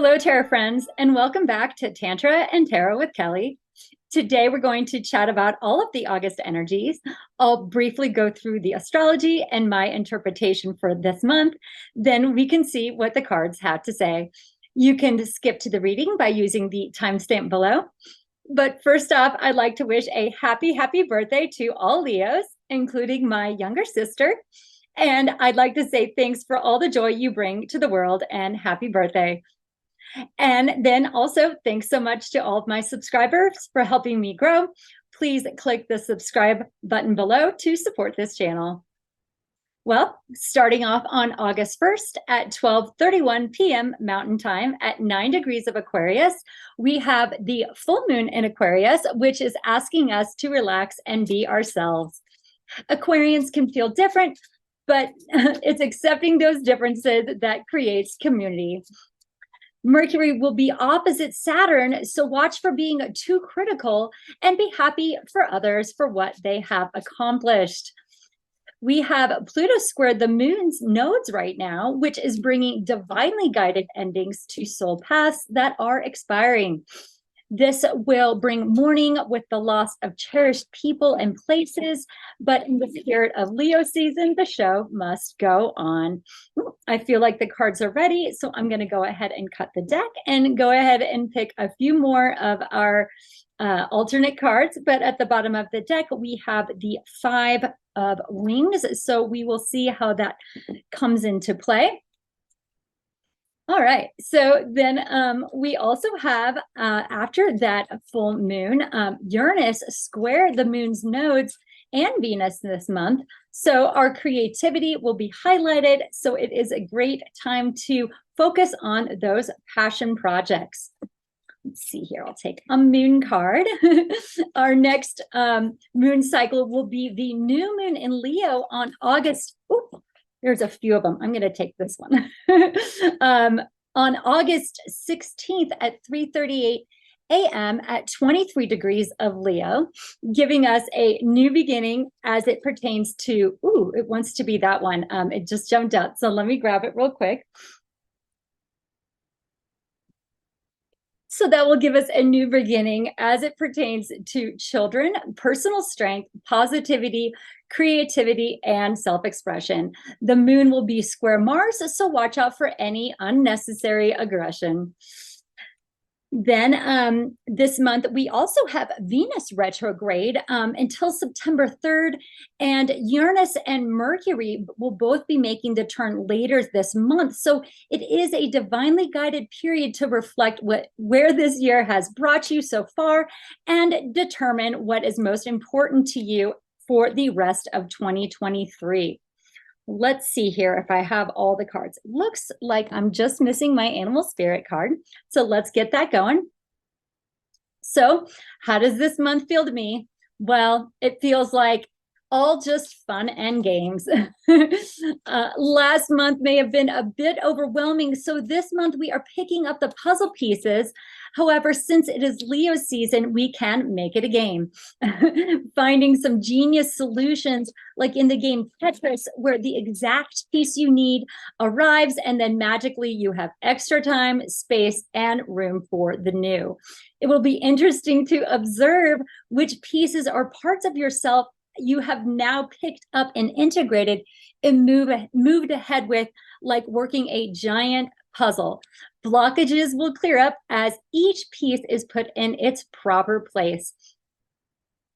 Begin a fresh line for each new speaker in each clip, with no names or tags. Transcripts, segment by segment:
Hello, Tarot friends, and welcome back to Tantra and Tarot with Kelly. Today, we're going to chat about all of the August energies. I'll briefly go through the astrology and my interpretation for this month. Then we can see what the cards have to say. You can skip to the reading by using the timestamp below. But first off, I'd like to wish a happy birthday to all Leos, including my younger sister. And I'd like to say thanks for all the joy you bring to the world and happy birthday. And then also, thanks so much to all of my subscribers for helping me grow. Please click the subscribe button below to support this channel. Well, starting off on August 1st at 12:31 p.m. Mountain Time at 9 degrees of Aquarius, we have the full moon in Aquarius, which is asking us to relax and be ourselves. Aquarians can feel different, but it's accepting those differences that creates community. Mercury will be opposite Saturn, so watch for being too critical and be happy for others for what they have accomplished. We have Pluto squared the moon's nodes right now, which is bringing divinely guided endings to soul paths that are expiring. This will bring mourning with the loss of cherished people and places, but in the spirit of Leo season, the show must go on. I feel like the cards are ready, so I'm going to go ahead and cut the deck and go ahead and pick a few more of our alternate cards. But at the bottom of the deck, we have the Five of Wings, so we will see how that comes into play. All right, so then we also have, after that full moon, Uranus squared the moon's nodes and Venus this month. So our creativity will be highlighted. So it is a great time to focus on those passion projects. Let's see here, I'll take a moon card. Our next moon cycle will be the new moon in Leo on August. Ooh, there's a few of them. I'm going to take this one. On August 16th at 3:38 a.m. at 23 degrees of Leo, giving us a new beginning as it pertains to, it wants to be that one. It just jumped out. So let me grab it real quick. So that will give us a new beginning as it pertains to children, personal strength, positivity, creativity, and self-expression. The moon will be square Mars, so watch out for any unnecessary aggression. Then this month, we also have Venus retrograde until September 3rd, and Uranus and Mercury will both be making the turn later this month. So it is a divinely guided period to reflect where this year has brought you so far and determine what is most important to you for the rest of 2023. Let's see here if I have all the cards. Looks like I'm just missing my animal spirit card. So let's get that going. So how does this month feel to me? Well, it feels like all just fun and games. Last month may have been a bit overwhelming. So this month we are picking up the puzzle pieces. However, since it is Leo season, we can make it a game. Finding some genius solutions, like in the game Tetris, where the exact piece you need arrives, and then magically you have extra time, space, and room for the new. It will be interesting to observe which pieces or parts of yourself you have now picked up and integrated and moved ahead with, like working a giant puzzle. Blockages will clear up as each piece is put in its proper place,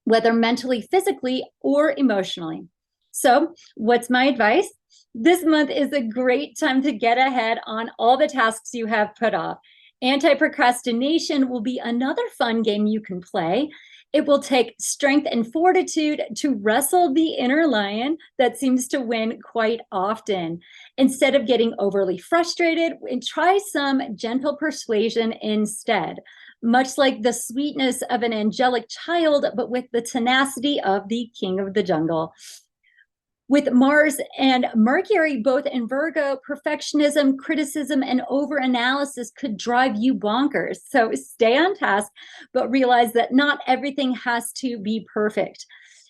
whether mentally, physically, or emotionally. So what's my advice? This month is a great time to get ahead on all the tasks you have put off. Anti-procrastination will be another fun game you can play. It will take strength and fortitude to wrestle the inner lion that seems to win quite often. Instead of getting overly frustrated, try some gentle persuasion instead, much like the sweetness of an angelic child, but with the tenacity of the king of the jungle. With Mars and Mercury both in Virgo, perfectionism, criticism, and overanalysis could drive you bonkers. So stay on task, but realize that not everything has to be perfect.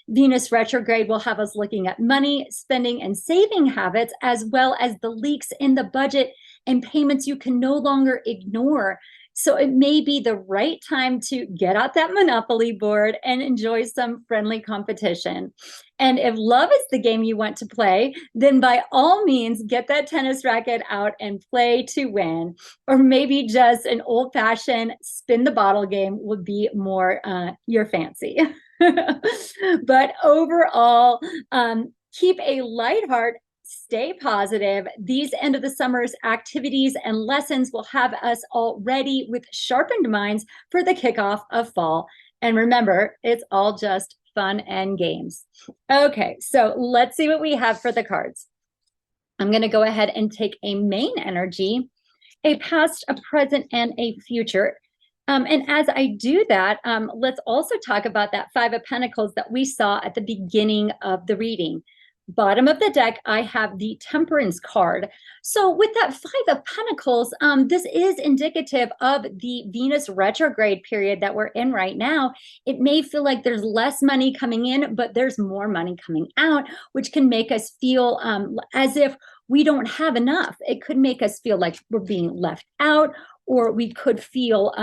Venus retrograde will have us looking at money, spending, and saving habits, as well as the leaks in the budget and payments you can no longer ignore. So it may be the right time to get out that Monopoly board and enjoy some friendly competition. And if love is the game you want to play, then by all means, get that tennis racket out and play to win. Or maybe just an old-fashioned spin the bottle game would be more your fancy. But overall, keep a light heart. Stay positive. These end of the summer's activities and lessons will have us all ready with sharpened minds for the kickoff of fall. And remember, it's all just fun and games. Okay, so let's see what we have for the cards. I'm going to go ahead and take a main energy, a past, a present, and a future. And as I do that, let's also talk about that Five of Pentacles that we saw at the beginning of the reading. Bottom of the deck, I have the Temperance card. So with that Five of Pentacles, this is indicative of the Venus retrograde period that we're in right now. It may feel like there's less money coming in, but there's more money coming out, which can make us feel as if we don't have enough. It could make us feel like we're being left out, or we could feel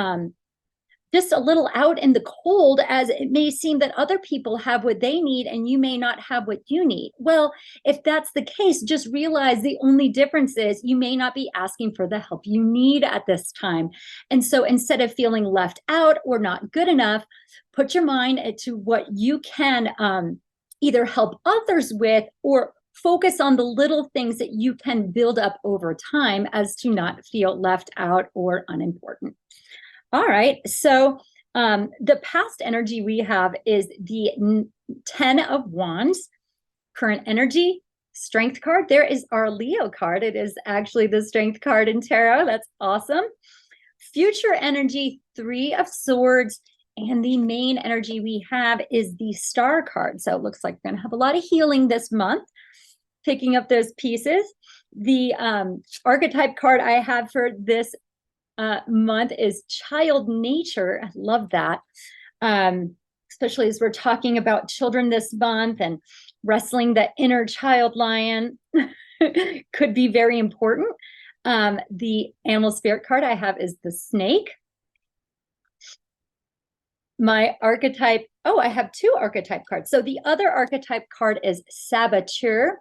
just a little out in the cold, as it may seem that other people have what they need and you may not have what you need. Well, if that's the case, just realize the only difference is you may not be asking for the help you need at this time. And so instead of feeling left out or not good enough, put your mind to what you can either help others with, or focus on the little things that you can build up over time as to not feel left out or unimportant. All right, so the past energy we have is the 10 of Wands, current energy, Strength card. There is our Leo card. It is actually the Strength card in tarot. That's awesome. Future energy, 3 of Swords, and the main energy we have is the Star card. So it looks like we're going to have a lot of healing this month, picking up those pieces. The archetype card I have for this month is Child Nature. I love that, especially as we're talking about children this month, and wrestling the inner child lion could be very important. The animal spirit card I have is the snake. My archetype, I have 2 archetype cards. So the other archetype card is Saboteur.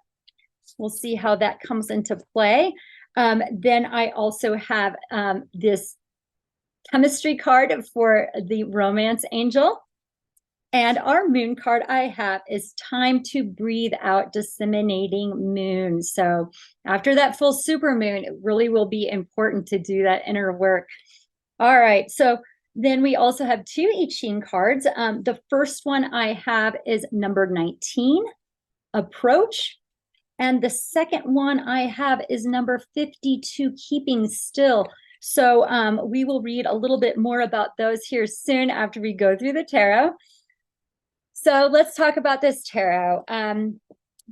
We'll see how that comes into play. Then I also have this chemistry card for the romance angel. And our moon card I have is Time to Breathe Out, Disseminating Moon. So after that full super moon, it really will be important to do that inner work. All right, so then we also have 2 I Ching cards. The first one I have is number 19, Approach. And the second one I have is number 52, Keeping Still. So we will read a little bit more about those here soon after we go through the tarot. So let's talk about this tarot.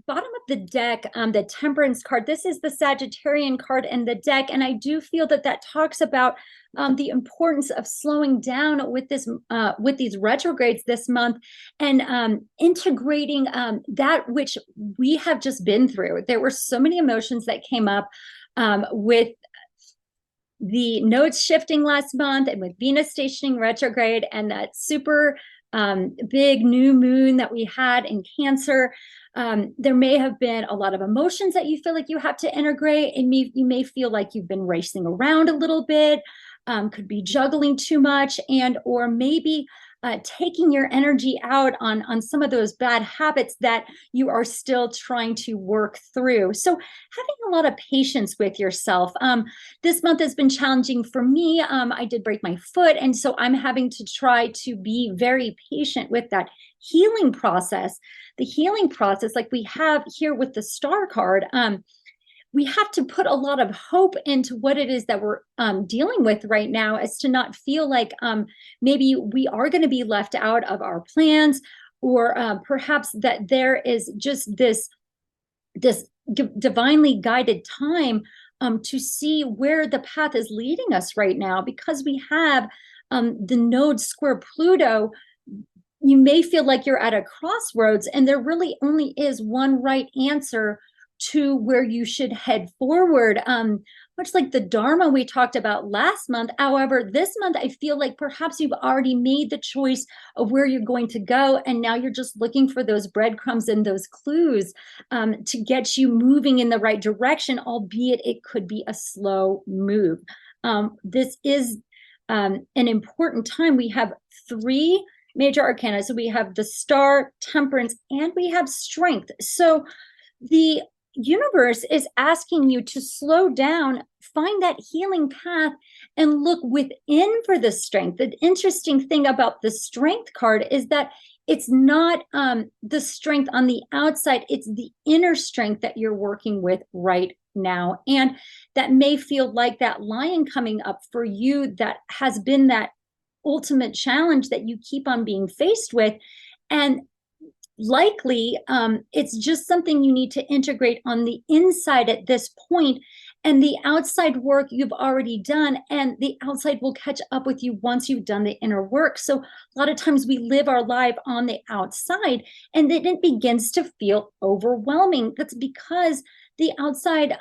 Bottom of the deck, the Temperance card. This is the Sagittarian card in the deck, and I do feel that that talks about the importance of slowing down with this, with these retrogrades this month, and integrating that which we have just been through. There were so many emotions that came up with the nodes shifting last month, and with Venus stationing retrograde, and that super big new moon that we had in Cancer. There may have been a lot of emotions that you feel like you have to integrate, and you may feel like you've been racing around a little bit, could be juggling too much, and or maybe taking your energy out on some of those bad habits that you are still trying to work through. So having a lot of patience with yourself. This month has been challenging for me. I did break my foot, and so I'm having to try to be very patient with that healing process. The healing process, like we have here with the Star card, we have to put a lot of hope into what it is that we're dealing with right now, as to not feel like maybe we are going to be left out of our plans, or perhaps that there is just this divinely guided time to see where the path is leading us right now, because we have the node square Pluto. you may feel like you're at a crossroads and there really only is one right answer to where you should head forward. Much like the Dharma we talked about last month. However, this month, I feel like perhaps you've already made the choice of where you're going to go. And now you're just looking for those breadcrumbs and those clues to get you moving in the right direction, albeit it could be a slow move. This is an important time. We have 3 major arcana. So we have the Star, Temperance, and we have Strength. So the universe is asking you to slow down, find that healing path, and look within for the strength. The interesting thing about the Strength card is that it's not the strength on the outside, it's the inner strength that you're working with right now. And that may feel like that lion coming up for you that has been that ultimate challenge that you keep on being faced with. And likely it's just something you need to integrate on the inside at this point, and the outside work you've already done, and the outside will catch up with you once you've done the inner work. So a lot of times we live our life on the outside and then it begins to feel overwhelming. That's because the outside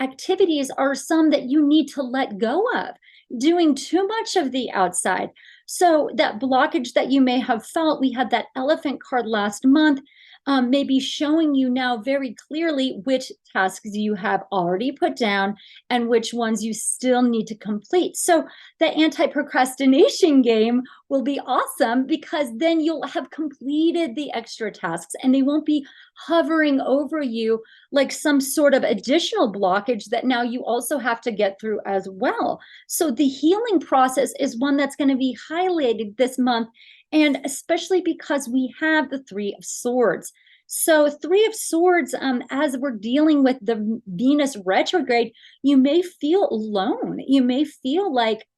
activities are some that you need to let go of, doing too much of the outside. So that blockage that you may have felt, we had that elephant card last month, may be showing you now very clearly which tasks you have already put down and which ones you still need to complete. So the anti-procrastination game will be awesome, because then you'll have completed the extra tasks and they won't be hovering over you like some sort of additional blockage that now you also have to get through as well. So the healing process is one that's going to be highlighted this month, and especially because we have the 3 of Swords. So 3 of Swords, as we're dealing with the Venus retrograde, you may feel alone. You may feel like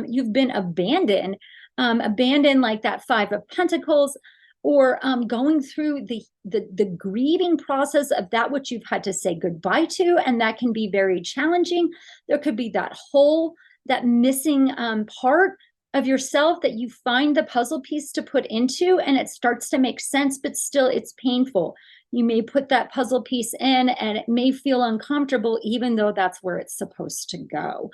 you've been abandoned like that 5 of Pentacles, or going through the grieving process of that which you've had to say goodbye to, and that can be very challenging. There could be that hole, that missing part of yourself that you find the puzzle piece to put into, and it starts to make sense, but still it's painful. You may put that puzzle piece in and it may feel uncomfortable, even though that's where it's supposed to go.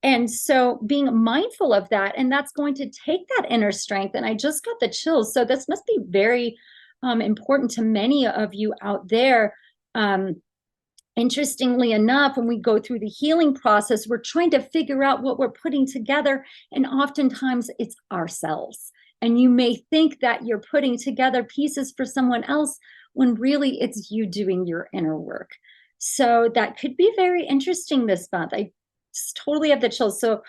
And so being mindful of that, and that's going to take that inner strength. And I just got the chills. So this must be very important to many of you out there. Interestingly enough, when we go through the healing process, we're trying to figure out what we're putting together, and oftentimes it's ourselves. And you may think that you're putting together pieces for someone else when really it's you doing your inner work. So that could be very interesting this month. I just totally have the chills. So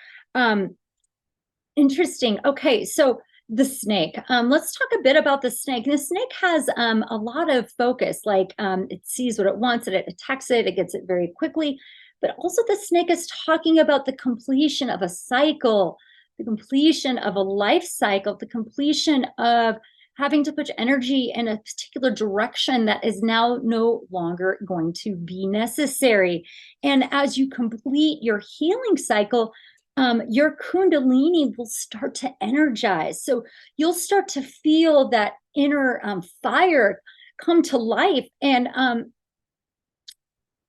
interesting. Okay, so the snake. Let's talk a bit about the snake. The snake has a lot of focus, like it sees what it wants and it attacks it, it gets it very quickly. But also the snake is talking about the completion of a cycle, the completion of a life cycle, the completion of having to put energy in a particular direction that is now no longer going to be necessary. And as you complete your healing cycle, your kundalini will start to energize. So you'll start to feel that inner fire come to life, and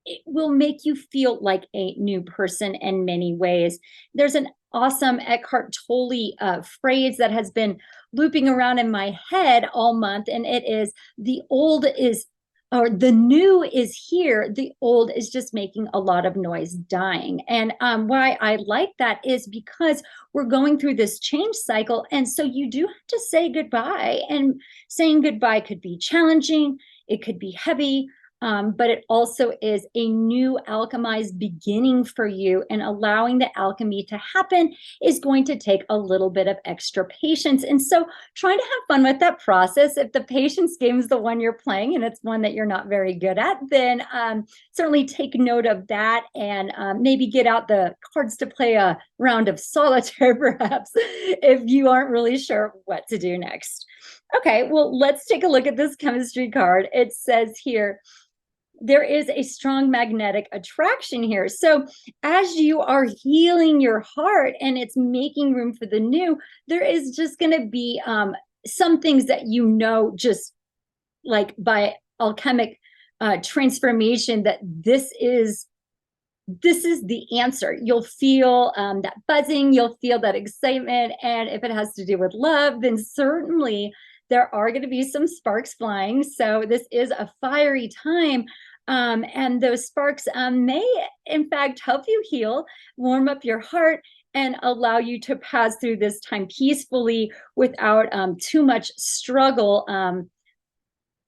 it will make you feel like a new person in many ways. There's an awesome Eckhart Tolle phrase that has been looping around in my head all month, and it is, the old is, or the new is here, the old is just making a lot of noise, dying. And why I like that is because we're going through this change cycle, and so you do have to say goodbye, and saying goodbye could be challenging, it could be heavy, but it also is a new alchemized beginning for you, and allowing the alchemy to happen is going to take a little bit of extra patience. And so trying to have fun with that process. If the patience game is the one you're playing and it's one that you're not very good at, then certainly take note of that, and maybe get out the cards to play a round of solitaire perhaps if you aren't really sure what to do next. Okay, well, let's take a look at this chemistry card. It says here, there is a strong magnetic attraction here. So as you are healing your heart and it's making room for the new, there is just going to be some things that you know, just like by alchemic transformation, that this is the answer. You'll feel that buzzing, you'll feel that excitement. And if it has to do with love, then certainly there are going to be some sparks flying. So this is a fiery time. And those sparks may, in fact, help you heal, warm up your heart, and allow you to pass through this time peacefully without too much struggle.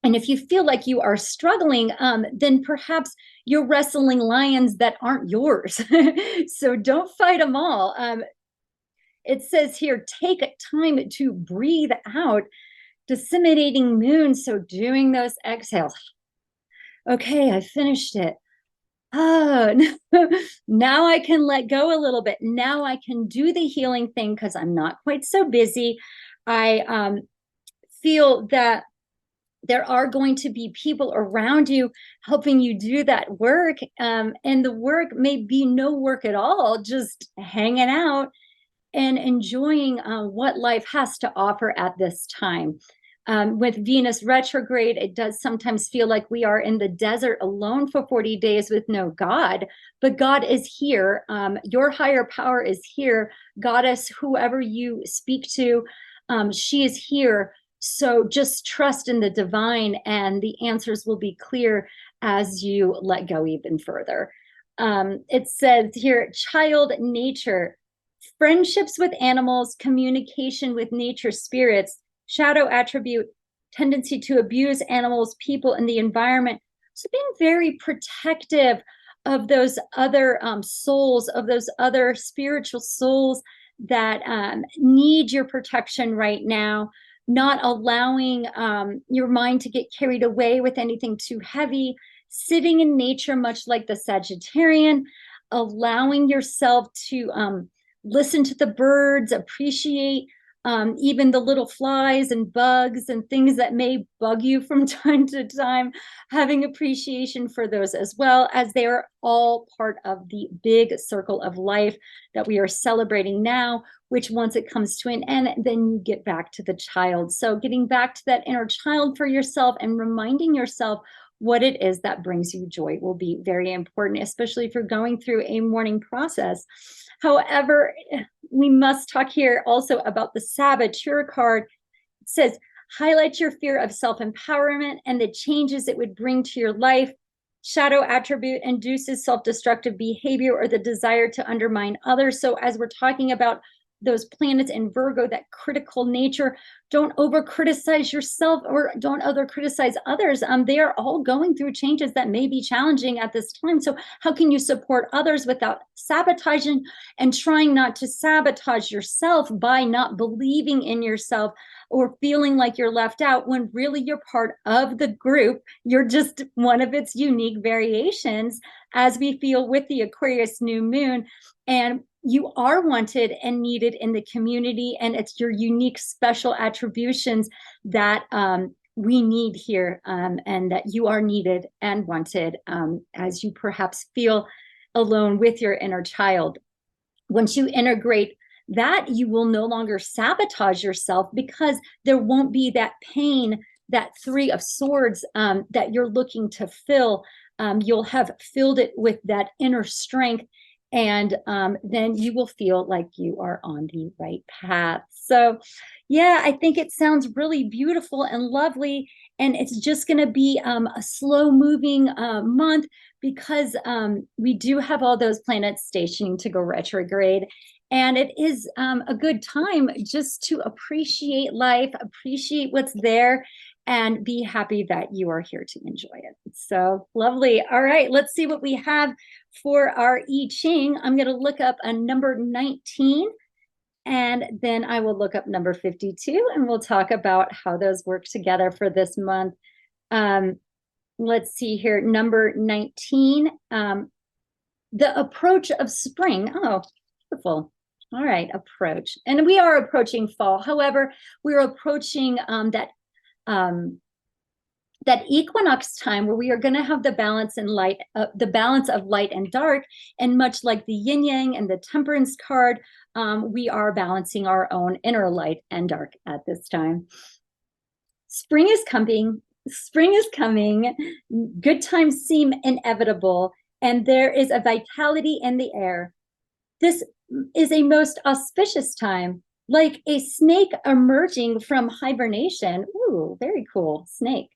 And if you feel like you are struggling, then perhaps you're wrestling lions that aren't yours. So don't fight them all. It says here, take time to breathe out, disseminating moon. So doing those exhales. Okay, I finished it. Oh, now I can let go a little bit. Now I can do the healing thing because I'm not quite so busy. I feel that there are going to be people around you helping you do that work. And the work may be no work at all, just hanging out and enjoying what life has to offer at this time. With Venus retrograde, it does sometimes feel like we are in the desert alone for 40 days with no God, but God is here. Your higher power is here. Goddess, whoever you speak to, she is here. So just trust in the divine, and the answers will be clear as you let go even further. It says here, child nature, friendships with animals, communication with nature spirits, shadow attribute, tendency to abuse animals, people, and the environment. So being very protective of those other souls, of those other spiritual souls that need your protection right now, not allowing your mind to get carried away with anything too heavy, sitting in nature, much like the Sagittarian, allowing yourself to listen to the birds, appreciate even the little flies and bugs and things that may bug you from time to time, having appreciation for those as well, as they are all part of the big circle of life that we are celebrating now, which once it comes to an end, then you get back to the child. So getting back to that inner child for yourself and reminding yourself what it is that brings you joy will be very important, especially if you're going through a mourning process. However, we must talk here also about the Saboteur card. It says, highlight your fear of self-empowerment and the changes it would bring to your life. Shadow attribute induces self-destructive behavior or the desire to undermine others. So as we're talking about those planets in Virgo, that critical nature, don't over criticize yourself or don't over criticize others. They are all going through changes that may be challenging at this time. So how can you support others without sabotaging and trying not to sabotage yourself by not believing in yourself or feeling like you're left out when really you're part of the group? You're just one of its unique variations, as we feel with the Aquarius new moon. And you are wanted and needed in the community, and it's your unique special attributions that we need here, and that you are needed and wanted as you perhaps feel alone with your inner child. Once you integrate that, you will no longer sabotage yourself because there won't be that pain, that Three of Swords that you're looking to fill. You'll have filled it with that inner strength, and then you will feel like you are on the right path. So yeah, I think it sounds really beautiful and lovely, and it's just going to be a slow moving month because we do have all those planets stationing to go retrograde, and it is a good time just to appreciate life, appreciate what's there, and be happy that you are here to enjoy it. So lovely. All right, let's see what we have for our I Ching. I'm going to look up a number 19, and then I will look up number 52, and we'll talk about how those work together for this month. Let's see here. Number 19, the approach of spring. Oh, beautiful. All right, approach. And we are approaching fall. However, we're approaching that equinox time where we are going to have the balance and light, the balance of light and dark. And much like the yin yang and the temperance card, we are balancing our own inner light and dark at this time. Spring is coming. Spring is coming. Good times seem inevitable, and there is a vitality in the air. This is a most auspicious time, like a snake emerging from hibernation. Ooh, very cool, snake.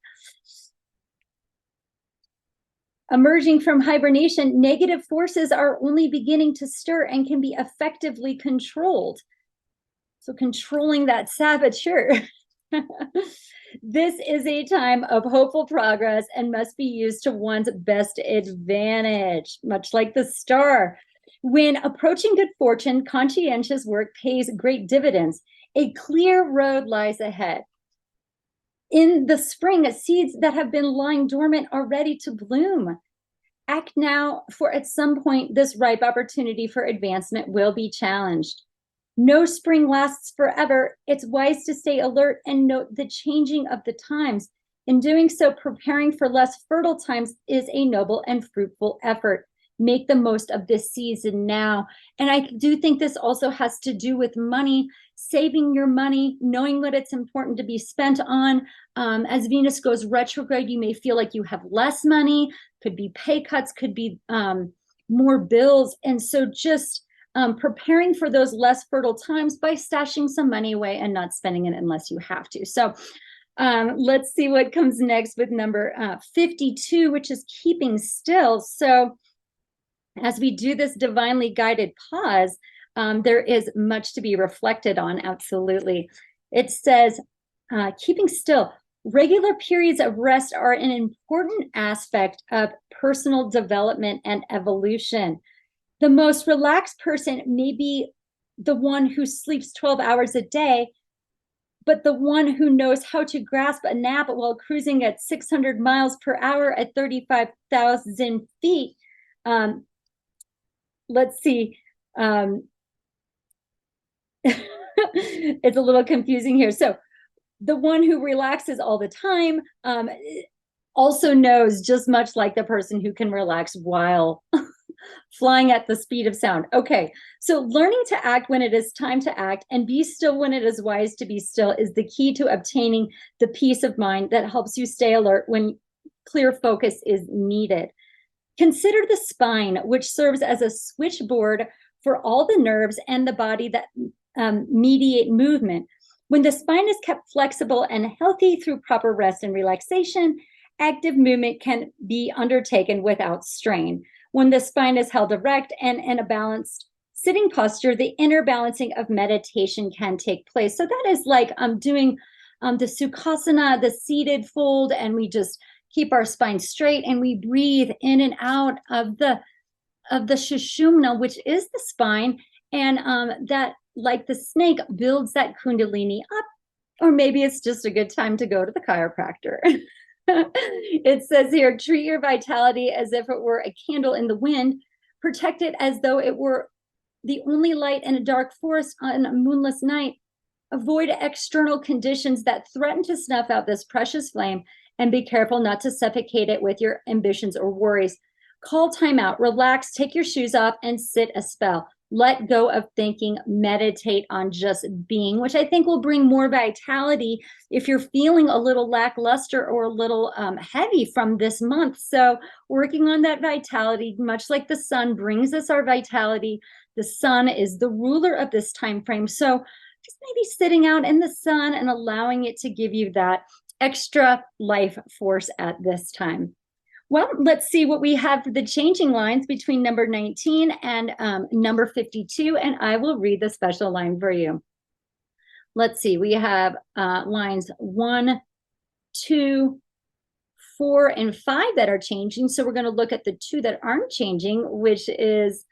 Emerging from hibernation, negative forces are only beginning to stir and can be effectively controlled. So controlling that saboteur. This is a time of hopeful progress and must be used to one's best advantage, much like the star. When approaching good fortune, conscientious work pays great dividends. A clear road lies ahead. In the spring, seeds that have been lying dormant are ready to bloom. Act now, for at some point, this ripe opportunity for advancement will be challenged. No spring lasts forever. It's wise to stay alert and note the changing of the times. In doing so, preparing for less fertile times is a noble and fruitful effort. Make the most of this season now. And I do think this also has to do with money, saving your money, knowing what it's important to be spent on. As Venus goes retrograde, you may feel like you have less money, could be pay cuts, could be more bills. And so just preparing for those less fertile times by stashing some money away and not spending it unless you have to. So let's see what comes next with number 52, which is keeping still. So as we do this divinely guided pause, there is much to be reflected on, absolutely. It says, keeping still. Regular periods of rest are an important aspect of personal development and evolution. The most relaxed person may be the one who sleeps 12 hours a day, but the one who knows how to grasp a nap while cruising at 600 miles per hour at 35,000 feet. Let's see. It's a little confusing here. So the one who relaxes all the time also knows just much like the person who can relax while flying at the speed of sound. Okay, so learning to act when it is time to act and be still when it is wise to be still is the key to obtaining the peace of mind that helps you stay alert when clear focus is needed. Consider the spine, which serves as a switchboard for all the nerves and the body that mediate movement. When the spine is kept flexible and healthy through proper rest and relaxation, active movement can be undertaken without strain. When the spine is held erect and in a balanced sitting posture, the inner balancing of meditation can take place. So that is like doing the Sukhasana, the seated fold, and we just keep our spine straight and we breathe in and out of the Sushumna, which is the spine, and that, like the snake, builds that Kundalini up. Or maybe it's just a good time to go to the chiropractor. It says here, treat your vitality as if it were a candle in the wind. Protect it as though it were the only light in a dark forest on a moonless night. Avoid external conditions that threaten to snuff out this precious flame, and be careful not to suffocate it with your ambitions or worries. Call time out, relax, take your shoes off, and sit a spell. Let go of thinking, meditate on just being, which I think will bring more vitality if you're feeling a little lackluster or a little heavy from this month. So working on that vitality, much like the sun brings us our vitality, the sun is the ruler of this time frame. So just maybe sitting out in the sun and allowing it to give you that extra life force at this time. Well, let's see what we have for the changing lines between number 19 and number 52, and I will read the special line for you. Let's see, we have lines 1, 2, 4, and 5 that are changing. So we're going to look at the 2 that aren't changing, which is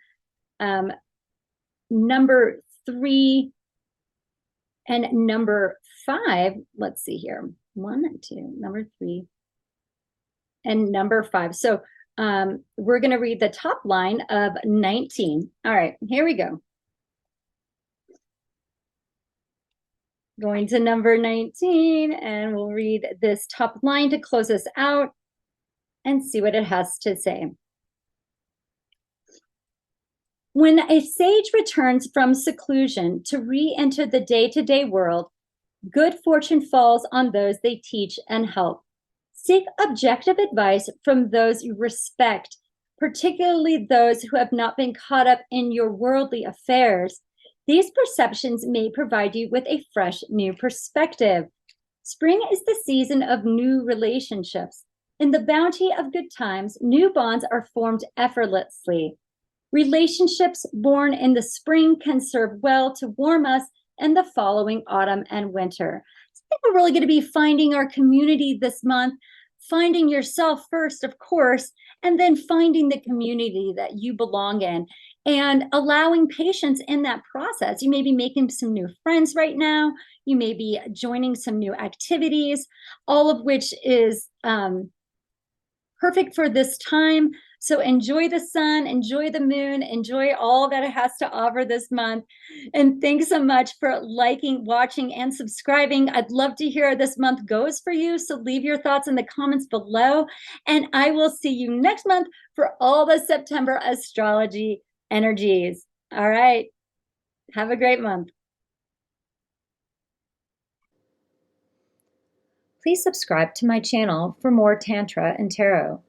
number 3 and number 5. Let's see here. 1 and 2, number 3. And number 5. So we're going to read the top line of 19. All right, here we go. Going to number 19, and we'll read this top line to close us out and see what it has to say. When a sage returns from seclusion to re-enter the day-to-day world, Good fortune falls on those they teach and help. Seek objective advice from those you respect, particularly those who have not been caught up in your worldly affairs. These perceptions may provide you with a fresh new perspective. Spring is the season of new relationships. In the bounty of good times, new bonds are formed effortlessly. Relationships born in the spring can serve well to warm us in the following autumn and winter. So I think we're really going to be finding our community this month, finding yourself first, of course, and then finding the community that you belong in and allowing patience in that process. You may be making some new friends right now. You may be joining some new activities, all of which is perfect for this time. So enjoy the sun, enjoy the moon, enjoy all that it has to offer this month. And thanks so much for liking, watching, and subscribing. I'd love to hear how this month goes for you. So leave your thoughts in the comments below. And I will see you next month for all the September astrology energies. All right. Have a great month. Please subscribe to my channel for more Tantra and Tarot.